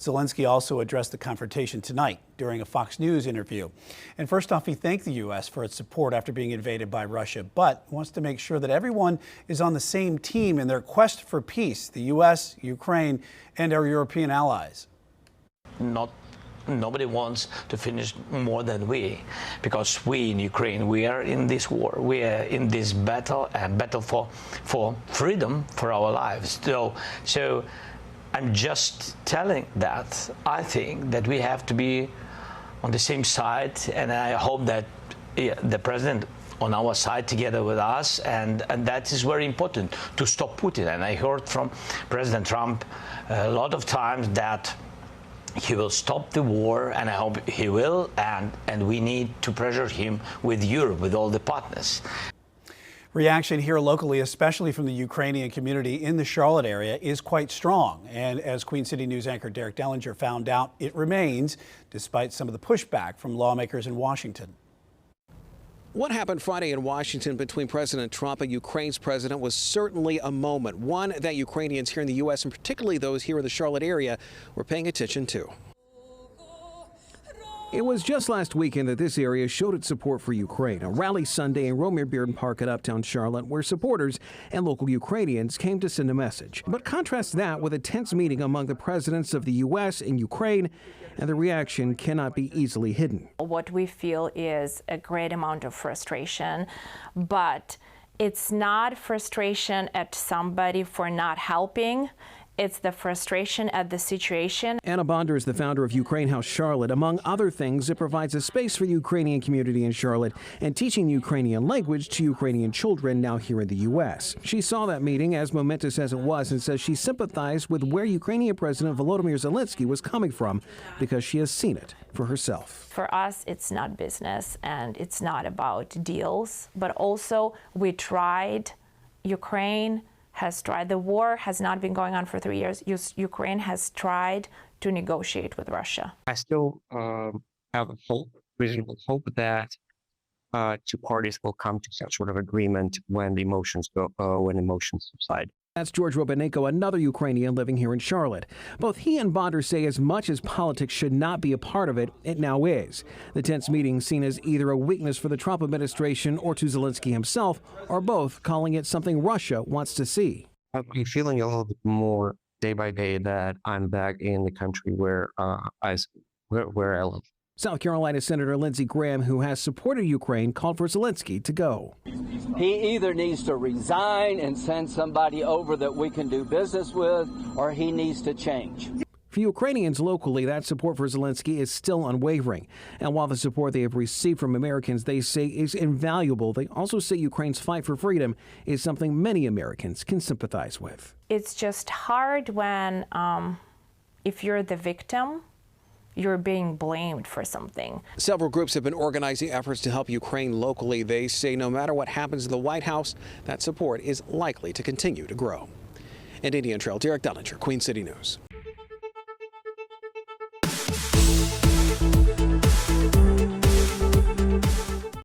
Zelenskyy also addressed the confrontation tonight during a Fox News interview. And first off, he thanked the U.S. for its support after being invaded by Russia, but wants to make sure that everyone is on the same team in their quest for peace, the U.S., Ukraine, and our European allies. Nobody wants to finish more than we, because we in Ukraine, we are in this war, we are in this battle, a battle for freedom for our lives. So I'm just telling that I think that we have to be on the same side, and I hope that the president on our side together with us, and that is very important to stop Putin. And I heard from President Trump a lot of times that he will stop the war, and I hope he will, and we need to pressure him with Europe, with all the partners. Reaction here locally, especially from the Ukrainian community in the Charlotte area, is quite strong. And as Queen City News anchor Derek Dellinger found out, it remains, despite some of the pushback from lawmakers in Washington. What happened Friday in Washington between President Trump and Ukraine's president was certainly a moment, one that Ukrainians here in the U.S., and particularly those here in the Charlotte area, were paying attention to. It was just last weekend that this area showed its support for Ukraine. A rally Sunday in Romare Bearden Park in uptown Charlotte, where supporters and local Ukrainians came to send a message. But contrast that with a tense meeting among the presidents of the U.S. and Ukraine, and the reaction cannot be easily hidden. What we feel is a great amount of frustration, but it's not frustration at somebody for not helping. It's the frustration at the situation. Anna Bonder is the founder of Ukraine House Charlotte. Among other things, it provides a space for the Ukrainian community in Charlotte and teaching the Ukrainian language to Ukrainian children now here in the U.S. She saw that meeting, as momentous as it was, and says she sympathized with where Ukrainian President Volodymyr Zelenskyy was coming from because she has seen it for herself. For us, it's not business and it's not about deals, but also we tried. Ukraine has tried. The war has not been going on for 3 years. Ukraine has tried to negotiate with Russia. I still have a hope, reasonable hope, that two parties will come to some sort of agreement when the emotions subside. That's George Robanenko, another Ukrainian living here in Charlotte. Both he and Bonder say as much as politics should not be a part of it, it now is. The tense meeting seen as either a weakness for the Trump administration or to Zelenskyy himself, or both, calling it something Russia wants to see. I'm feeling a little bit more day by day that I'm back in the country where I live. South Carolina Senator Lindsey Graham, who has supported Ukraine, called for Zelenskyy to go. He either needs to resign and send somebody over that we can do business with, or he needs to change. For Ukrainians locally, that support for Zelenskyy is still unwavering. And while the support they have received from Americans they say is invaluable, they also say Ukraine's fight for freedom is something many Americans can sympathize with. It's just hard when, if you're the victim, you're being blamed for something. Several groups have been organizing efforts to help Ukraine locally. They say no matter what happens in the White House, that support is likely to continue to grow. In Indian Trail, Derek Dellinger, Queen City News.